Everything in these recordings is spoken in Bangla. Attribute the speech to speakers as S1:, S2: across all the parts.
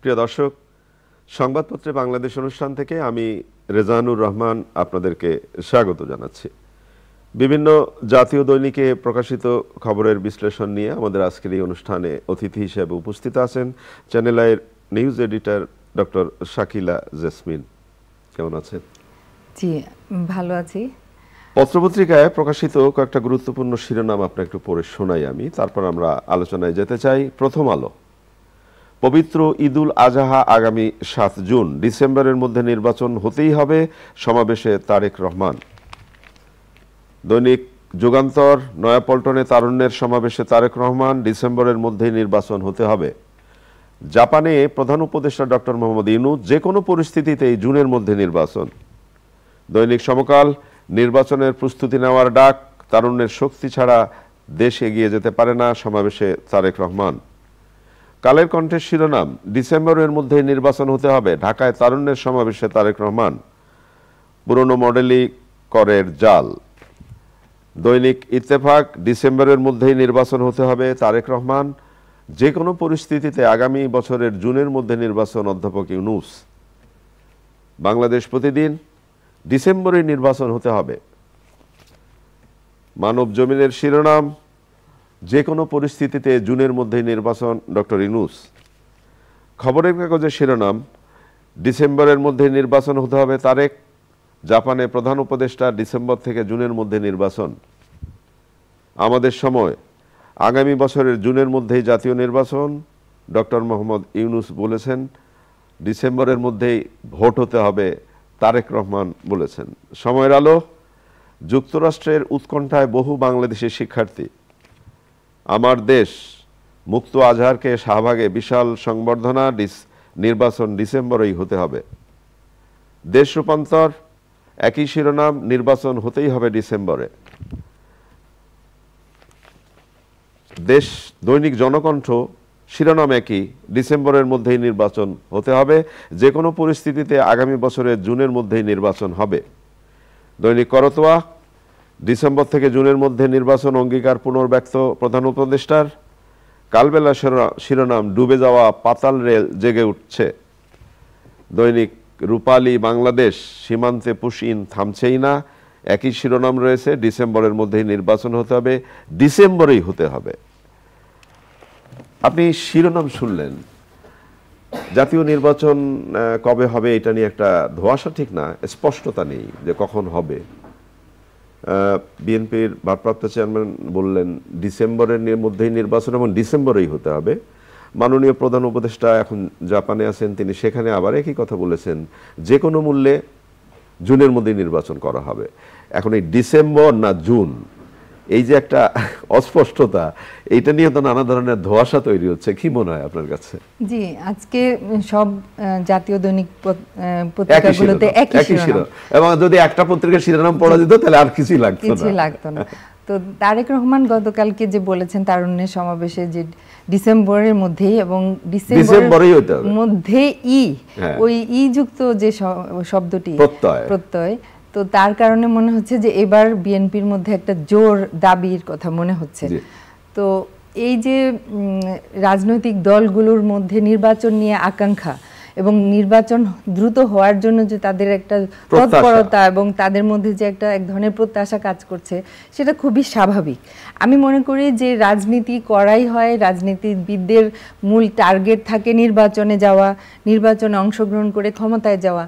S1: প্রিয় দর্শক, সংবাদপত্রে বাংলাদেশ অনুষ্ঠান থেকে আমি রেজানুর রহমান আপনাদেরকে স্বাগত জানাচ্ছি। বিভিন্ন জাতীয় দৈনিকে প্রকাশিত খবরের বিশ্লেষণ নিয়ে আমাদের আজকের এই অনুষ্ঠানে অতিথি হিসেবে উপস্থিত আছেন চ্যানেল আইয়ের news editor doctor Shakila jasmine. কেমন আছেন?
S2: জি, ভালো আছি।
S1: পত্রপত্রিকায় প্রকাশিত কয়েকটা গুরুত্বপূর্ণ শিরোনাম আপনাকে একটু পড়ে শোনাই আমি, তারপর আমরা আলোচনায় যেতে চাই। প্রথম আলো, পবিত্র ঈদুল আজহা আগামী ৭ জুন, ডিসেম্বরের মধ্যে নির্বাচন হতেই হবে, সমাবেশে তারেক রহমান। দৈনিক যুগান্তর, নয়াপল্টনে তারুণ্যের সমাবেশে তারেক রহমান, ডিসেম্বরের মধ্যেই নির্বাচন হতে হবে। জাপানে প্রধান উপদেষ্টা ডক্টর মোহাম্মদ ইউনূস, যে কোনো পরিস্থিতিতেই জুনের মধ্যে নির্বাচন। দৈনিক সমকাল, নির্বাচনের প্রস্তুতি নেওয়ার ডাক, তারুণ্যের শক্তি ছাড়া দেশ এগিয়ে যেতে পারে না, সমাবেশে তারেক রহমান। কালের কণ্ঠের শিরোনাম, ডিসেম্বরের মধ্যে নির্বাচন হতে হবে, ঢাকায় তারুণ্যের সমাবেশে তারেক রহমান। পুরনো মডেলই করের জাল। দৈনিক ইত্তেফাক, ডিসেম্বরের মধ্যেই নির্বাচন হতে হবে, তারেক রহমান, যে কোনো পরিস্থিতিতে আগামী বছরের জুনের মধ্যে নির্বাচন, অধ্যাপক ইউনূস। বাংলাদেশ প্রতিদিন, ডিসেম্বরে নির্বাচন হতে হবে। মানব জমিনের শিরোনাম, যে কোনো পরিস্থিতিতে জুনের মধ্যে নির্বাচন, ডক্টর ইউনূস। খবরের কাগজের শিরোনাম, ডিসেম্বরের মধ্যে নির্বাচন হতে হবে তারেক, জাপানে প্রধান উপদেষ্টা, ডিসেম্বর থেকে জুনের মধ্যে নির্বাচন। আমাদের সময়, আগামী বছরের জুনের মধ্যেই জাতীয় নির্বাচন, ডক্টর মোহাম্মদ ইউনূস বলেছেন। ডিসেম্বরের মধ্যেই ভোট হতে হবে, তারেক রহমান বলেছেন। সময়ের আলো, যুক্তরাষ্ট্রের উৎকণ্ঠায় বহু বাংলাদেশি শিক্ষার্থী। আমার দেশ, মুক্ত আজহারকে শাহবাগে বিশাল সংবর্ধনা, নির্বাচন ডিসেম্বরেই হতে হবে। দেশ রূপান্তর, একই শিরোনাম, নির্বাচন হতেই হবে ডিসেম্বরে। দেশ দৈনিক জনকণ্ঠ, শিরোনাম একই, ডিসেম্বরের মধ্যেই নির্বাচন হতে হবে, যে কোনো পরিস্থিতিতে আগামী বছরের জুনের মধ্যেই নির্বাচন হবে। দৈনিক করতোয়া, ডিসেম্বর থেকে জুনের মধ্যে নির্বাচন অঙ্গীকার পুনর্ব্যক্ত প্রধান উপদেষ্টার। কালবেলা শিরোনাম, ডুবে যাওয়া পাতাল রেল জেগে উঠছে। দৈনিক রূপালী বাংলাদেশ, সীমান্তে পুশিন থামছেই না, একই শিরোনাম রয়েছে, ডিসেম্বরের মধ্যেই নির্বাচন হতে হবে, ডিসেম্বরেই হতে হবে। আপনি শিরোনাম শুনলেন, জাতীয় নির্বাচন কবে হবে এটা নিয়ে একটা ধোঁয়াশা ঠিক না, স্পষ্টতা নেই যে কখন হবে। বিএনপির ভারপ্রাপ্ত চেয়ারম্যান বললেন ডিসেম্বরের মধ্যেই নির্বাচন এবং ডিসেম্বরেই হতে হবে। মাননীয় প্রধান উপদেষ্টা এখন জাপানে আছেন, তিনি সেখানে আবার একই কথা বলেছেন, যে কোনো মূল্যে জুনের মধ্যেই নির্বাচন করা হবে। এখন এই ডিসেম্বর না জুন, এই যে একটা অস্পষ্টতা, এইটা নিয়ে তো নানা ধরনের ধোঁয়াশা তৈরি হচ্ছে। কি মনে হয় আপনার কাছে?
S2: জি, আজকে সব জাতীয় দৈনিক পত্রিকাগুলোতে একই শিরোনাম,
S1: এবং যদি একটা পত্রিকার শিরোনাম পড়া যেত তাহলে আর কিছুই লাগতো না।
S2: তো তারেক রহমান গতকালকে যে বলেছেন তারুণ্যের সমাবেশে যে ডিসেম্বরের মধ্যেই, এবং ডিসেম্বরের মধ্যেই ওই ই যুক্ত যে শব্দটি প্রত্যয়, তো তার কারণে মনে হচ্ছে যে এবার বিএনপির মধ্যে একটা জোর দাবির কথা মনে হচ্ছে। তো এই যে রাজনৈতিক দলগুলোর মধ্যে নির্বাচন নিয়ে আকাঙ্ক্ষা এবং নির্বাচন দ্রুত হওয়ার জন্য যে তাদের একটা তৎপরতা এবং তাদের মধ্যে যে একটা এক ধরনের প্রত্যাশা কাজ করছে, সেটা খুবই স্বাভাবিক। আমি মনে করি যে রাজনীতি করাই হয়, রাজনীতিবিদদের মূল টার্গেট থাকে নির্বাচনে যাওয়া, নির্বাচনে অংশগ্রহণ করে ক্ষমতায় যাওয়া,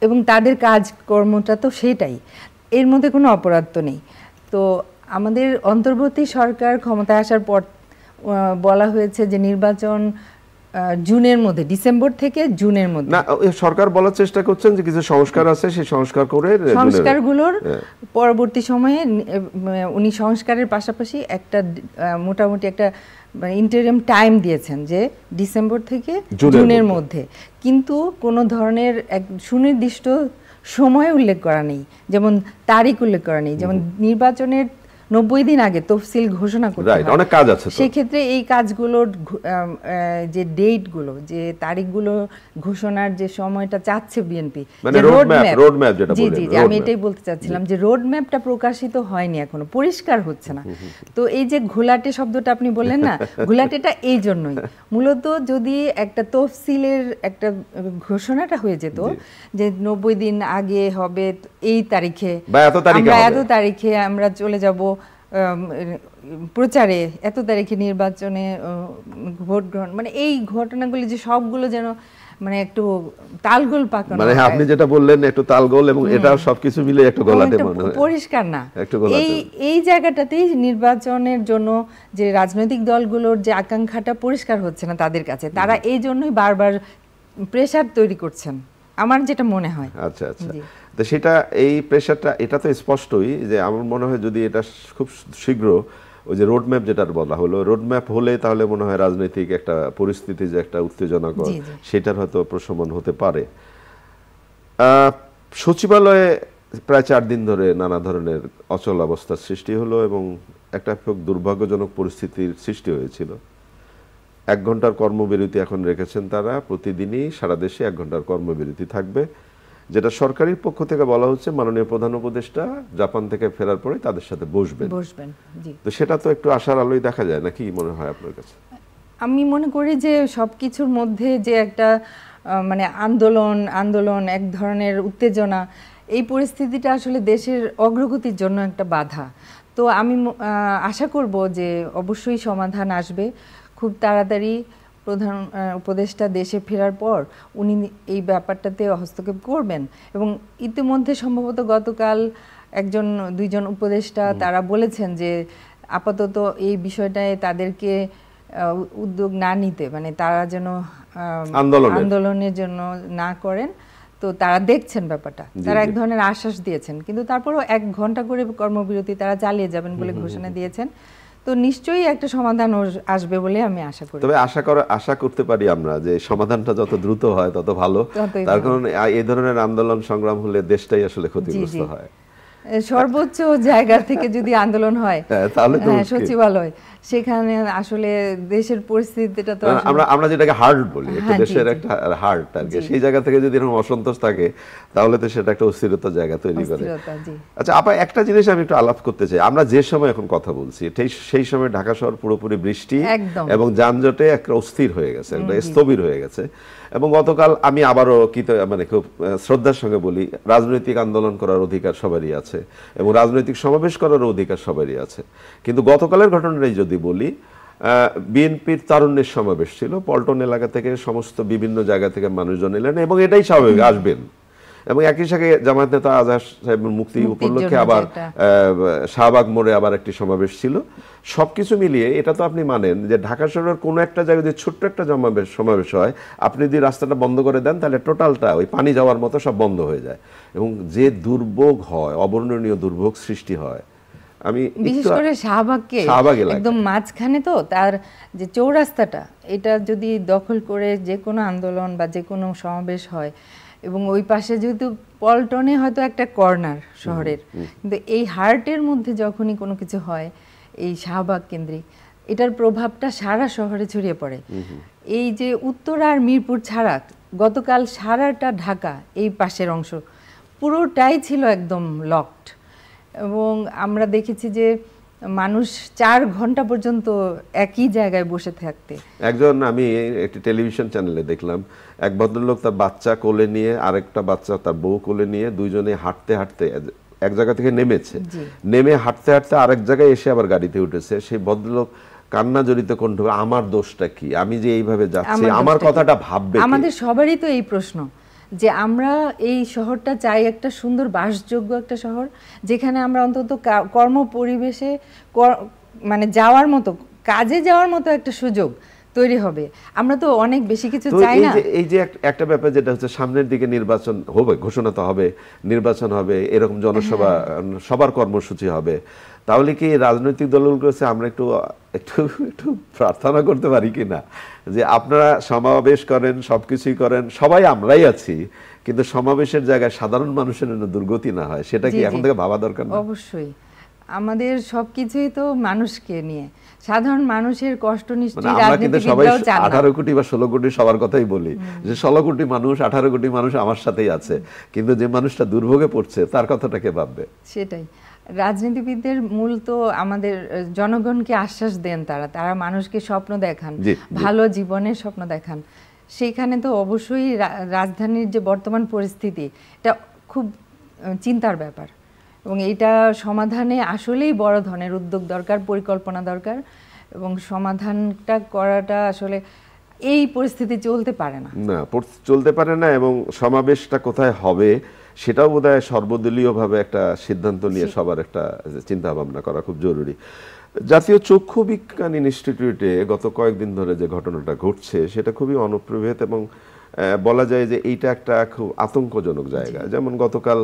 S2: এবং তাদের কাজকর্মটা তো সেটাই, এর মধ্যে কোনো অপরাধ তো নেই। তো আমাদের অন্তর্বর্তী সরকার ক্ষমতায় আসার পর বলা হয়েছে যে নির্বাচন জুনের মধ্যে, ডিসেম্বর থেকে জুনের মধ্যে।
S1: না, সরকার বলার চেষ্টা করছেন যে কিছু সংস্কার আছে, সেই সংস্কারগুলোর
S2: পরবর্তী সময়ে উনি সংস্কারের পাশাপাশি একটা মোটামুটি একটা ইন্টারিম টাইম দিয়েছেন যে ডিসেম্বর থেকে জুনের মধ্যে, কিন্তু কোনো ধরনের এক সুনির্দিষ্ট সময় উল্লেখ করা নেই, যেমন তারিখ উল্লেখ করা নেই। যেমন নির্বাচনের 90 দিন আগে তফসিল ঘোষণা করতে হয়,
S1: অনেক কাজ আছে।
S2: সেই ক্ষেত্রে এই কাজগুলোর যে ডেটগুলো, যে তারিখগুলো ঘোষণার যে সময়টা চাচ্ছে বিএনপি,
S1: মানে রোডম্যাপ যেটা বলেন,
S2: জি আমি এটাই বলতে চাচ্ছিলাম যে রোডম্যাপটা প্রকাশিত হয়নি, এখনো পরিষ্কার হচ্ছে না। তো এই যে ঘোলাটে শব্দটা আপনি বললেন না, ঘোলাটেটা এই জন্যই মূলত, যদি একটা তফসিলের একটা ঘোষণাটা হয়ে যেত যে 90 দিন আগে হবে এই তারিখে, আমরা এত তারিখে আমরা চলে যাব প্রচারে, এত তারিখে নির্বাচনে ভোট গ্রহণ, মানে এই ঘটনাগুলি যে সবগুলো যেন মানে একটু তালগোল পাকানো,
S1: মানে আপনি যেটা বললেন একটু তালগোল, এবং এটা সবকিছু মিলে একটু গলাটে মনে হয়,
S2: পরিষ্কার না। এই জায়গাটাতেই নির্বাচনের জন্য যে রাজনৈতিক দলগুলোর যে আকাঙ্ক্ষাটা পরিষ্কার হচ্ছে না তাদের কাছে, তারা এই জন্যই বারবার প্রেসার তৈরি করছেন, আমার যেটা মনে হয়।
S1: আচ্ছা আচ্ছা, তো সেটা এই প্রেসারটা এটা তো স্পষ্টই যে আমার মনে হয় যদি এটা খুব শীঘ্র ওই যে রোডম্যাপ যেটা বলা হলো, রোডম্যাপ হলে তাহলে মনে হয় রাজনৈতিক একটা পরিস্থিতি যে একটা উত্তেজনাকর, সেটার হয়তো প্রশমন হতে পারে। সচিবালয়ে প্রায় 4 দিন ধরে নানা ধরনের অচল অবস্থার সৃষ্টি হলো এবং একটা খুব দুর্ভাগ্যজনক পরিস্থিতির সৃষ্টি হয়েছিল। 1 ঘন্টার কর্মবিরতি এখন রেখেছেন তারা, প্রতিদিনই সারা দেশে 1 ঘন্টার কর্মবিরতি থাকবে, যেটা সরকারের পক্ষ থেকে বলা হচ্ছে মাননীয় প্রধান উপদেষ্টা জাপান থেকে ফেরার পরে তাদের সাথে বসবেন। তো সেটা তো একটু আশার আলোই দেখা যায় না, কি মনে হয় আপনার কাছে?
S2: আমি মনে করি যে সবকিছুর মধ্যে যে একটা মানে আন্দোলন এক ধরনের উত্তেজনা, এই পরিস্থিতিটা আসলে দেশের অগ্রগতির জন্য একটা বাধা। তো আমি আশা করব যে অবশ্যই সমাধান আসবে খুব তাড়াতাড়ি। প্রধান উপদেষ্টা দেশে ফেরার পর উনি এই ব্যাপারটাতে হস্তক্ষেপ করবেন, এবং ইতিমধ্যে সম্ভবত গতকাল 1-2জন উপদেষ্টা তারা বলেছেন যে আপাতত এই বিষয়টায় তাদেরকে উদ্যোগ না নিতে, মানে তারা যেন আন্দোলনের জন্য না করেন, তো তারা দেখছেন ব্যাপারটা, তারা এক ধরনের আশ্বাস দিয়েছেন। কিন্তু তারপরও 1 ঘন্টা করে কর্মবিরতি তারা চালিয়ে যাবেন বলে ঘোষণা দিয়েছেন। তো নিশ্চয়ই একটা সমাধান আসবে বলে আমি আশা করি।
S1: তবে আশা করতে পারি আমরা যে সমাধানটা যত দ্রুত হয় তত ভালো, তার কারণ এই ধরনের আন্দোলন সংগ্রাম হলে দেশটাই আসলে ক্ষতিগ্রস্ত হয়।
S2: সর্বোচ্চ জায়গা থেকে যদি আন্দোলন হয়
S1: তাহলে তো
S2: সচিবালয়, সেখানে আসলে দেশের পরিস্থিতিটা তো
S1: আমরা যেটাকে হার্ট বলি, একটা দেশের একটা হার্ট আর কি, সেই জায়গা থেকে যদি এরকম অসন্তোষ থাকে তাহলে তো সেটা একটা অস্থিরতার জায়গা তৈরি করে। আচ্ছা আপা, একটা জিনিস আমি একটু আলাপ করতে চাই, আমরা যে সময় এখন কথা বলছি সেই সময় ঢাকা শহর পুরোপুরি বৃষ্টি এবং যানজটে একটা অস্থির হয়ে গেছে, একটা স্থবির হয়ে গেছে। এবং গতকাল আমি আবারও মানে খুব শ্রদ্ধার সঙ্গে বলি, রাজনৈতিক আন্দোলন করার অধিকার সবারই আছে এবং রাজনৈতিক সমাবেশ করার অধিকার সবারই আছে, কিন্তু গতকালের ঘটনাটাই যদি বলি, বিএনপির তারুণ্যের সমাবেশ ছিল, পল্টন এলাকা থেকে সমস্ত বিভিন্ন জায়গা থেকে মানুষজন এলেন এবং এটাই স্বাভাবিক, আসবেন। এবং একই সাথে জামায়াত নেতা আজহার সাহেবের মুক্তি উপলক্ষে আবার শাহবাগ মোড়ে আবার একটি সমাবেশ ছিল। সবকিছু মিলিয়ে এটা তো আপনি মানেন যে ঢাকা শহরের কোনো একটা জায়গায় যদি ছোট্ট একটা সমাবেশ হয়, আপনি যদি রাস্তাটা বন্ধ করে দেন তাহলে টোটালটা ওই পানি যাওয়ার মতো সব বন্ধ হয়ে যায় এবং যে দুর্ভোগ হয়, অবর্ণনীয় দুর্ভোগ সৃষ্টি হয়। আমি
S2: বিশেষ করে শাহবাগকে একদম মাঝখানে, তো তার যে চৌরাস্তাটা, এটা যদি দখল করে যে কোনো আন্দোলন বা যে কোনো সমাবেশ হয়, এবং ওই পাশে যেহেতু পল্টনে হয়তো একটা কর্নার শহরের, কিন্তু এই হার্টের মধ্যে যখনই কোনো কিছু হয় এই শাহবাগ কেন্দ্রিক, এটার প্রভাবটা সারা শহরে ছড়িয়ে পড়ে। এই যে উত্তরা আর মিরপুর ছাড়া গতকাল সারাটা ঢাকা এই পাশের অংশ পুরোটাই ছিল একদম লকড, এবং আমরা দেখেছি যে মানুষ 4 ঘন্টা পর্যন্ত একই জায়গায় বসে থাকতে।
S1: আমি একটি টেলিভিশন চ্যানেলে দেখলাম, এক ভদ্রলোক তার বাচ্চা কোলে নিয়ে, আরেকটা বাচ্চা তার বউ কোলে নিয়ে, দুইজনে হাঁটতে হাঁটতে এক জায়গা থেকে নেমেছে, নেমে হাঁটতে হাঁটতে আরেক জায়গায় এসে আবার গাড়িতে উঠেছে। সেই ভদ্রলোক কান্না জড়িত কণ্ঠ, আমার দোষটা কি, আমি যে এইভাবে যাচ্ছি, আমার কথাটা ভাববে।
S2: আমাদের সবারই তো এই প্রশ্ন যে আমরা এই শহরটা চাই একটা সুন্দর বাসযোগ্য একটা শহর, যেখানে আমরা অন্তত কর্ম পরিবেশে মানে যাওয়ার মতো, কাজে যাওয়ার মতো একটা সুযোগ তৈরি হবে। আমরা তো অনেক বেশি কিছু চাই না।
S1: এই যে একটা ব্যাপার যেটা হচ্ছে, সামনের দিকে নির্বাচন হবে, ঘোষণা তো হবে, নির্বাচন হবে, এরকম জনসভা, সবার কর্মসূচি হবে, তাহলে কি রাজনৈতিক দলগুলোর কাছে আমরা একটু একটু একটু প্রার্থনা করতে পারি কিনা যে আপনারা সমাবেশ করেন, সবকিছুই করেন, সবাই আমরাই আছি, কিন্তু সমাবেশের জায়গায় সাধারণ মানুষের জন্য দুর্গতি না হয়, সেটা কি এখন থেকে ভাবা দরকার না?
S2: অবশ্যই। আমাদের সবকিছুই তো মানুষকে নিয়ে, সাধারণ মানুষের কষ্ট নিশ্চয়ই রাজনীতিবিদরাও চান না।
S1: 18 কোটি বা 16 কোটি সবার কথাই বলি যে 16 কোটি মানুষ 18 কোটি মানুষ আমার সাথেই আছে, কিন্তু যে মানুষটা দুর্ভোগে পড়ছে তার কথাটা কে ভাববে?
S2: সেটাই রাজনীতিবিদদের মূল তো আমাদের জনগণকে আশ্বাস দেন, তারা মানুষকে স্বপ্ন দেখান, ভালো জীবনের স্বপ্ন দেখান। সেইখানে তো অবশ্যই রাজধানীর যে বর্তমান পরিস্থিতি এটা খুব চিন্তার ব্যাপার, এবং এইটা সমাধানে আসলেই বড় ধরনের উদ্যোগ দরকার, পরিকল্পনা দরকার, এবং সমাধানটা করাটা আসলে এই পরিস্থিতি চলতে পারে না,
S1: চলতে পারে না। এবং সমাবেশটা কোথায় হবে সেটাও বোধহয় সর্বদলীয়ভাবে একটা সিদ্ধান্ত নিয়ে সবার একটা চিন্তা ভাবনা করা খুব জরুরি। জাতীয় চক্ষু বিজ্ঞান ইনস্টিটিউটে গত কয়েকদিন ধরে যে ঘটনাটা ঘটছে সেটা খুবই অনুপ্রভেদ, এবং বলা যায় যে এইটা একটা খুব আতঙ্কজনক জায়গা। যেমন গতকাল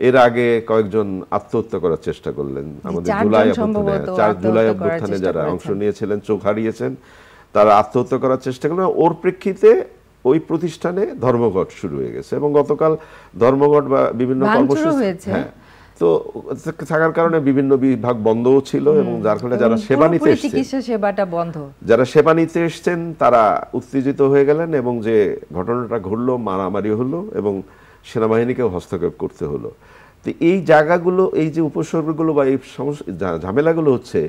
S1: এর আগে কয়েকজন আত্মহত্যা করার চেষ্টা করলেন, আমাদের জুলাই অভ্যুত্থানে যারা অংশ নিয়েছিলেন, চোখ হারিয়েছেন, তারা আত্মহত্যা করার চেষ্টা করলেন। ওর প্রেক্ষিতে ওই প্রতিষ্ঠানে ধর্মঘট শুরু হয়ে গেছে, এবং গতকাল ধর্মঘট বা বিভিন্ন কর্মসূচি তো থাকার কারণে বিভিন্ন বিভাগ বন্ধও ছিল, এবং যার ফলে যারা সেবা নিতে এসেছেন,
S2: চিকিৎসা সেবাটা বন্ধ,
S1: যারা সেবা নিতে এসেছেন তারা উত্তেজিত হয়ে গেলেন, এবং যে ঘটনাটা ঘটলো, মারামারি হলো এবং সেনাবাহিনীকেও হস্তক্ষেপ করতে হলো। তো এই জায়গাগুলো, এই যে উপসর্গগুলো বা এই ঝামেলাগুলো হচ্ছে,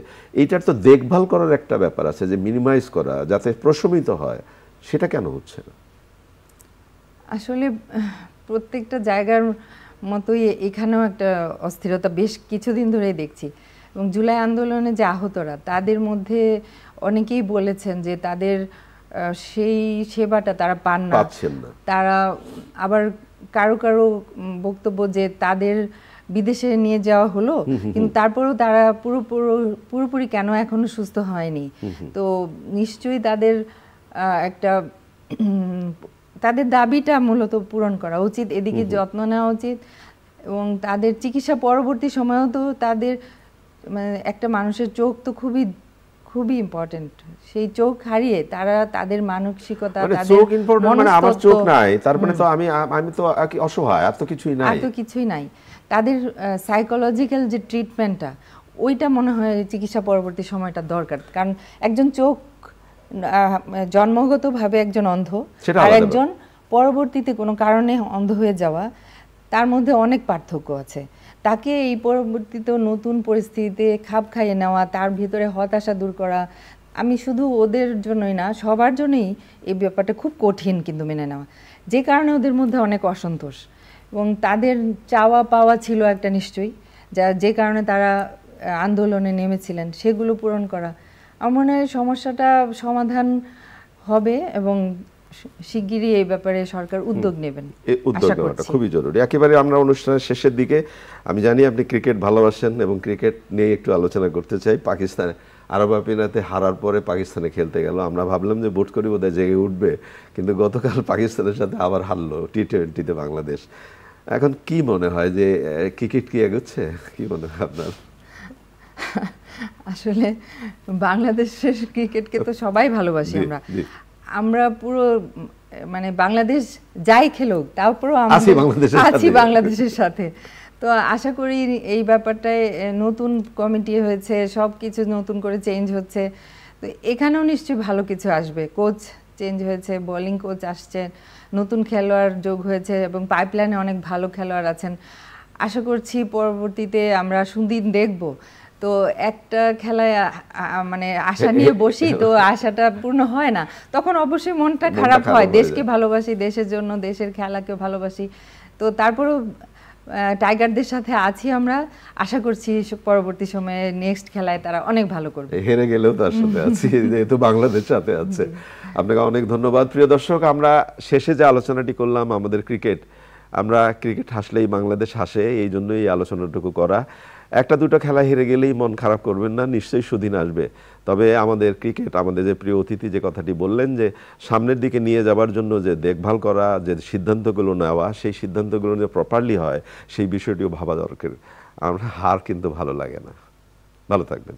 S1: এইটার তো দেখভাল করার একটা ব্যাপার আছে, যে মিনিমাইজ করা যাতে প্রশমিত হয়, সেটা কেন হচ্ছে না?
S2: আসলে প্রত্যেকটা জায়গার মতোই এখানেও একটা অস্থিরতা বেশ কিছুদিন ধরেই দেখছি, এবং জুলাই আন্দোলনে যে আহতরা তাদের মধ্যে অনেকেই বলেছেন যে তাদের সেই সেবাটা তারা পাচ্ছেন না। তারা আবার কারো কারো বক্তব্য যে তাদের বিদেশে নিয়ে যাওয়া হলো, কিন্তু তারপরেও তারা পুরোপুরি কেন এখনো সুস্থ হয়নি। তো নিশ্চয়ই তাদের একটা তাদের দাবিটা মূলত পূরণ করা উচিত, এদিকে যত্ন নেওয়া উচিত, এবং তাদের চিকিৎসা পরবর্তী সময়েও তো তাদের মানে একটা মানুষের চোখ তো খুবই খুবই ইম্পর্টেন্ট, সেই চোখ হারিয়ে তারা তাদের মানসিকতা,
S1: চোখ ইম্পর্টেন্ট মানে আমার চোখ নাই তার মানে তো আমি তো অসহায়, আর তো কিছুই নাই,
S2: তাদের সাইকোলজিক্যাল যে ট্রিটমেন্টটা ওইটা মনে হয় চিকিৎসা পরবর্তী সময়টা দরকার। কারণ একজন চোখ জন্মগতভাবে একজন অন্ধ, আর একজন পরবর্তীতে কোনো কারণে অন্ধ হয়ে যাওয়া, তার মধ্যে অনেক পার্থক্য আছে। তাকে এই পরবর্তীতে নতুন পরিস্থিতিতে খাপ খাইয়ে নেওয়া, তার ভিতরে হতাশা দূর করা, আমি শুধু ওদের জন্যই না সবার জন্যই এই ব্যাপারটা খুব কঠিন কিন্তু মেনে নেওয়া, যে কারণে ওদের মধ্যে অনেক অসন্তোষ, এবং তাদের চাওয়া পাওয়া ছিল একটা নিশ্চয়ই, যে কারণে তারা আন্দোলনে নেমেছিলেন, সেগুলো পূরণ করা। আমার মনে হয় সমস্যাটা সমাধান হবে, এবং শিগগিরই এই ব্যাপারে সরকার উদ্যোগ নেবেন।
S1: উদ্যোগ নেওয়াটা খুবই জরুরি। একেবারে আমরা অনুষ্ঠানের শেষের দিকে, আমি জানি আপনি ক্রিকেট ভালোবাসেন এবং ক্রিকেট নিয়ে একটু আলোচনা করতে চাই। পাকিস্তানে আরব আমিরাতে হারার পরে পাকিস্তানে খেলতে গেল, আমরা ভাবলাম যে বোট করি বোধহয় জেগে উঠবে, কিন্তু গতকাল পাকিস্তানের সাথে আবার হারলো টি-20-তে বাংলাদেশ। এখন কি মনে হয় যে ক্রিকেট কি এগোচ্ছে, কি মনে হয় আপনার?
S2: আসলে বাংলাদেশের ক্রিকেটকে তো সবাই ভালোবাসি, আমরা পুরো মানে বাংলাদেশ যাই খেলুক তারপরও আছি বাংলাদেশের সাথে। তো আশা করি এই ব্যাপারটায় নতুন কমিটি হয়েছে, সব কিছু নতুন করে চেঞ্জ হচ্ছে, তো এখানেও নিশ্চয়ই ভালো কিছু আসবে। কোচ চেঞ্জ হয়েছে, বোলিং কোচ আসছে, নতুন খেলোয়াড় যোগ হয়েছে, এবং পাইপলাইনে অনেক ভালো খেলোয়াড় আছেন। আশা করছি পরবর্তীতে আমরা সুদিন দেখব। তো একটা খেলায় মানে আশা নিয়ে বসি, তো আশাটা পূর্ণ হয় না, তখন অবশ্যই মনটা খারাপ হয়। দেশকে ভালোবাসি, দেশের জন্য দেশের খেলাকেও ভালোবাসি, তো তারপরেও টাইগারদের সাথে আছি আমরা। আশা করছি পরবর্তী সময়ে নেক্সট খেলায় তারা অনেক ভালো করবে।
S1: হেরে গেলেও তার সাথে আছি, যেহেতু বাংলাদেশ সাথে আছে। আপনাকে অনেক ধন্যবাদ। প্রিয় দর্শক, আমরা শেষে যে আলোচনাটি করলাম আমাদের ক্রিকেট, আমরা ক্রিকেট হাসলেই বাংলাদেশ হাসে, এই জন্যই এই আলোচনাটুকু করা। একটা দুটো খেলা হেরে গেলেই মন খারাপ করবেন না, নিশ্চয়ই সুদিন আসবে। তবে আমাদের ক্রিকেট, আমাদের যে প্রিয় অতিথি যে কথাটি বললেন যে সামনের দিকে নিয়ে যাবার জন্য যে দেখভাল করা, যে সিদ্ধান্তগুলো নেওয়া, সেই সিদ্ধান্তগুলো যে প্রপারলি হয় সেই বিষয়টিও ভাবা দরকার। আমরা হার কিন্তু ভালো লাগে না। ভালো থাকবেন।